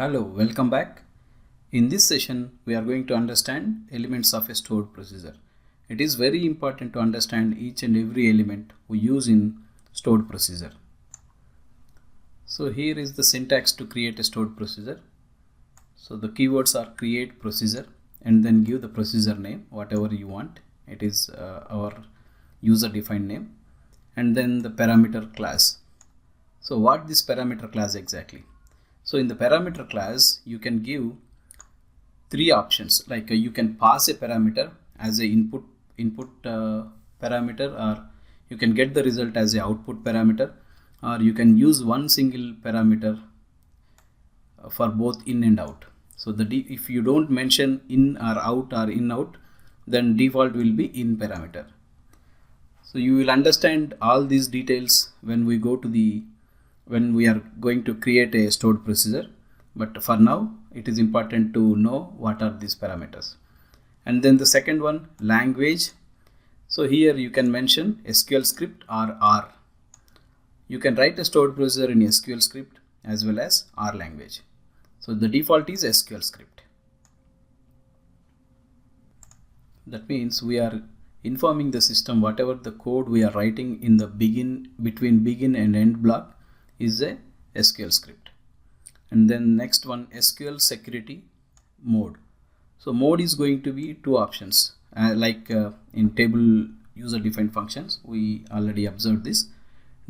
Hello, welcome back. In this session, we are going to understand elements of a stored procedure. It is very important to understand each and every element we use in stored procedure. So here is the syntax to create a stored procedure. So the keywords are create procedure and then give the procedure name, whatever you want. It is our user defined name, and then the parameter class. So what this parameter class exactly? So in the parameter class, you can give three options, like you can pass a parameter as a input parameter, or you can get the result as a output parameter, or you can use one single parameter for both in and out. So if you don't mention in or out, then default will be in parameter. So you will understand all these details when we are going to create a stored procedure. But for now, it is important to know what are these parameters. And then the second one, language. So here you can mention SQL Script or R. You can write a stored procedure in SQL Script as well as R language. So the default is SQL Script. That means we are informing the system whatever the code we are writing in the between begin and end block is a SQL script. And then next one, SQL security mode. So mode is going to be two options, in table user defined functions we already observed this,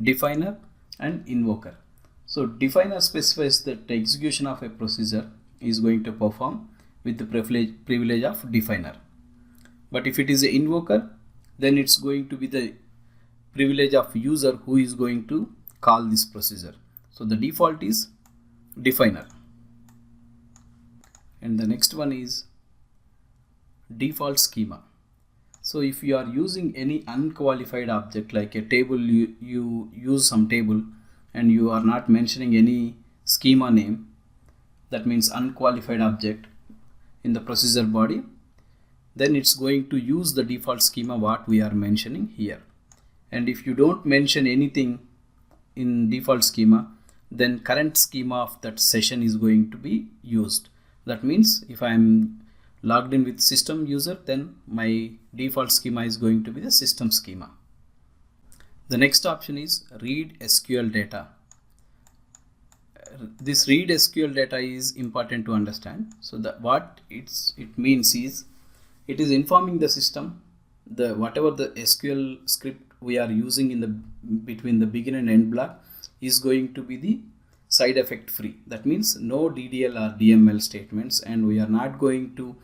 definer and invoker. So definer specifies that the execution of a procedure is going to perform with the privilege of definer. But if it is an invoker, then it's going to be the privilege of user who is going to call this procedure. So the default is definer. And the next one is default schema. So if you are using any unqualified object like a table, you use some table and you are not mentioning any schema name, that means unqualified object in the procedure body, then it's going to use the default schema what we are mentioning here. And if you don't mention anything in default schema, then current schema of that session is going to be used. That means if I am logged in with system user, then my default schema is going to be the system schema. The next option is read SQL data. This read SQL data is important to understand. So what it means is, it is informing the system whatever the SQL script we are using in the between the begin and end block is going to be the side effect free. That means no DDL or DML statements, and we are not going to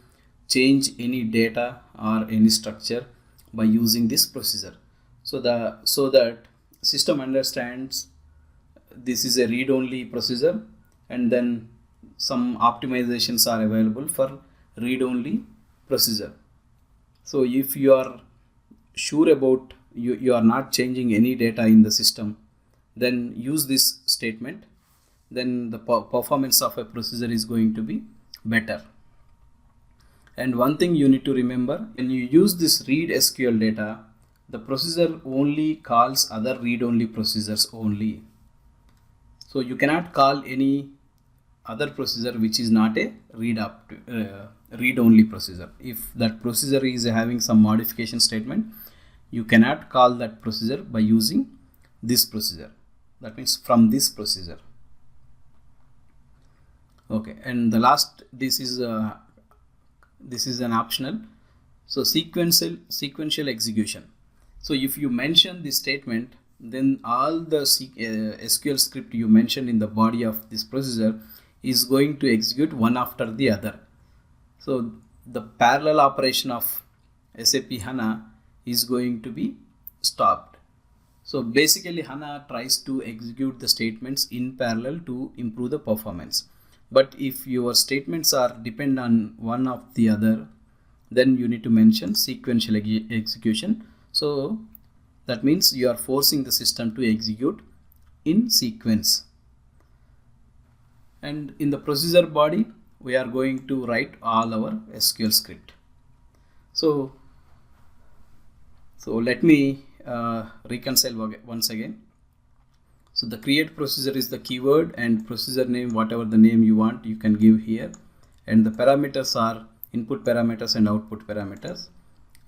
change any data or any structure by using this procedure. So that system understands this is a read-only procedure, and then some optimizations are available for read-only procedure. So if you are sure about you are not changing any data in the system, then use this statement. Then the performance of a procedure is going to be better. And one thing you need to remember, when you use this read SQL data, the procedure only calls other read-only procedures only. So you cannot call any other procedure which is not a read-only procedure. If that procedure is having some modification statement, you cannot call that procedure by using this procedure. That means from this procedure. Okay, and the last, this is an optional. So sequential execution. So if you mention this statement, then all the SQL script you mentioned in the body of this procedure is going to execute one after the other. So the parallel operation of SAP HANA is going to be stopped. So basically HANA tries to execute the statements in parallel to improve the performance. But if your statements are depend on one of the other, then you need to mention sequential execution. So that means you are forcing the system to execute in sequence. And in the procedure body, we are going to write all our SQL script. So let me reconcile once again. So the create procedure is the keyword, and procedure name, whatever the name you want, you can give here. And the parameters are input parameters and output parameters.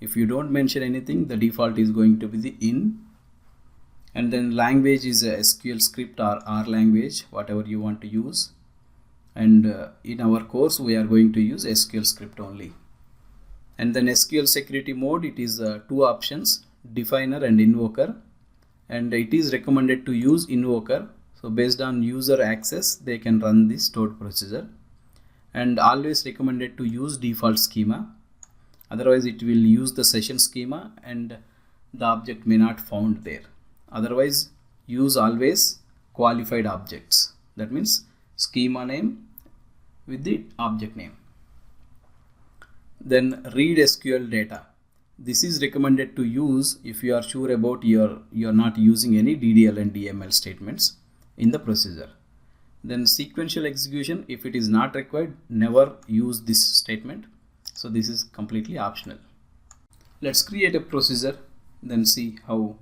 If you don't mention anything, the default is going to be the in. And then language is a SQL script or R language, whatever you want to use. And in our course, we are going to use SQL script only. And then SQL security mode, it is two options, definer and invoker. And it is recommended to use invoker. So based on user access, they can run this stored procedure. And always recommended to use default schema. Otherwise it will use the session schema and the object may not found there. Otherwise use always qualified objects. That means schema name with the object name. Then read SQL data. This is recommended to use if you are sure about you're not using any DDL and DML statements in the procedure. Then sequential execution, if it is not required, never use this statement. So this is completely optional. Let's create a procedure, then see how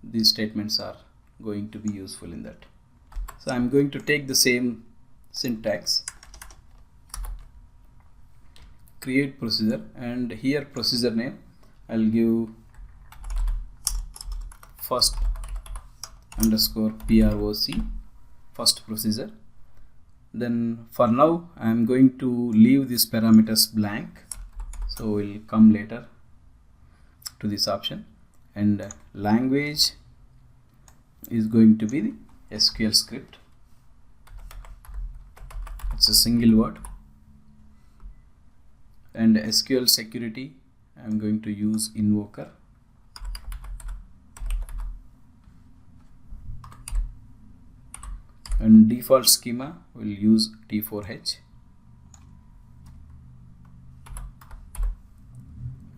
these statements are going to be useful in that. So I'm going to take the same syntax, create procedure, and here procedure name I'll give first underscore PROC, first procedure. Then for now I am going to leave these parameters blank, so we'll come later to this option. And language is going to be the SQL script. It's a single word. And SQL security, I'm going to use invoker. And default schema will use T4H.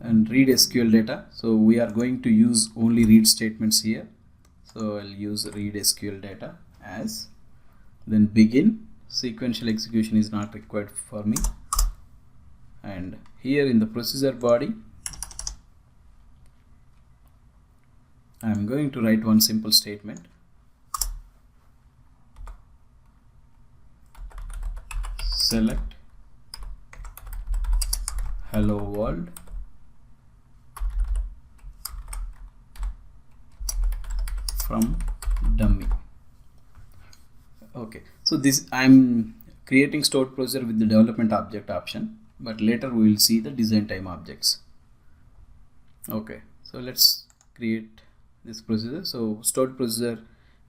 And read SQL data. So we are going to use only read statements here. So I'll use read SQL data as. Then begin. Sequential execution is not required for me. And here in the procedure body, I'm going to write one simple statement. Select hello world from dummy. Okay, so this I'm creating stored procedure with the development object option, but later we will see the design time objects. Okay, so let's create this procedure. So stored procedure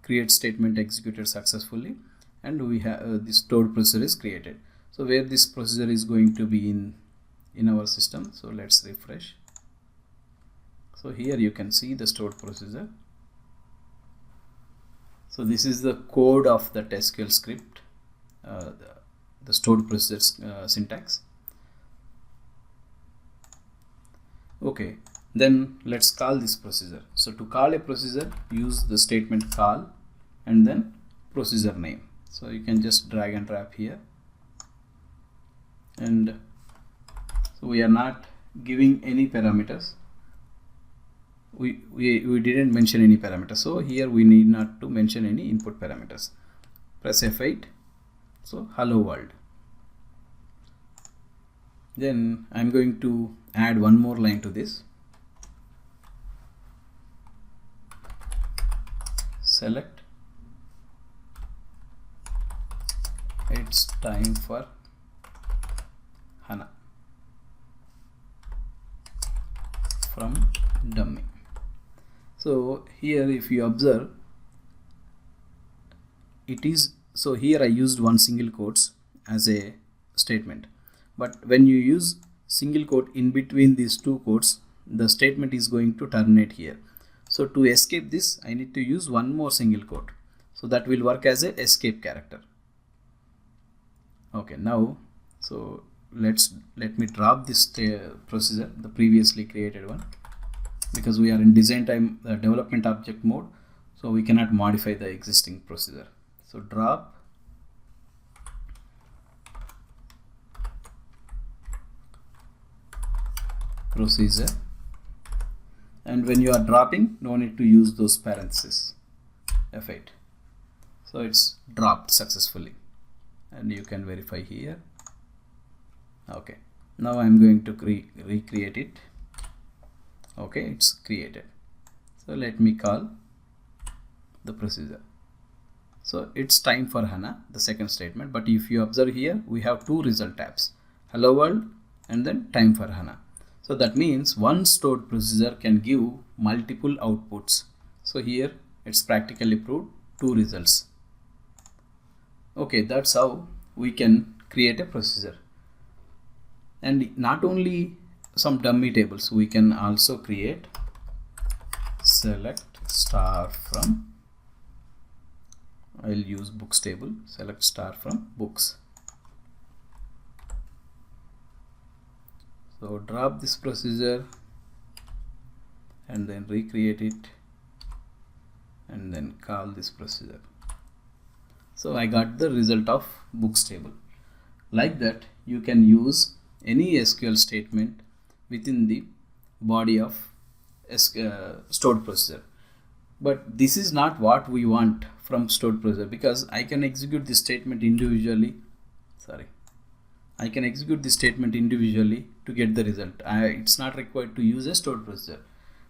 create statement executed successfully, and we have this stored procedure is created. So where this procedure is going to be in our system. So let's refresh. So here you can see the stored procedure. So this is the code of that SQL script, the stored procedure syntax. Okay, then let's call this procedure. So to call a procedure, use the statement call and then procedure name. So you can just drag and drop here. And so we are not giving any parameters. We didn't mention any parameters. So here we need not to mention any input parameters. Press F8. So hello world. Then I'm going to add one more line to this. Select. It's time for Hana from dummy. So here if you observe, it is, so here I used one single quotes as a statement, but when you use single quote in between these two quotes, the statement is going to terminate here. So to escape this, I need to use one more single quote. So that will work as a escape character. Okay, now so let me drop this procedure, the previously created one, because we are in design time development object mode, so we cannot modify the existing procedure. So drop procedure, and when you are dropping, no need to use those parentheses. F8. So it's dropped successfully, and you can verify here. Okay, now I'm going to recreate it. Okay, it's created. So let me call the procedure. So it's time for HANA, the second statement. But if you observe here, we have two result tabs, hello world and then time for HANA. So that means one stored procedure can give multiple outputs. So here it's practically proved two results. Okay, that's how we can create a procedure. And not only some dummy tables, we can also create select star from, I'll use books table, select star from books. So drop this procedure and then recreate it and then call this procedure. So I got the result of books table. Like that, you can use any SQL statement within the body of stored procedure. But this is not what we want from stored procedure, because I can execute this statement individually. I can execute this statement individually to get the result. It's not required to use a stored procedure.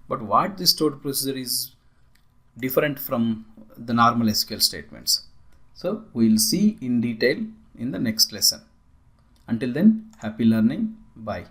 But what this stored procedure is different from the normal SQL statements. So we'll see in detail in the next lesson. Until then, happy learning. Bye.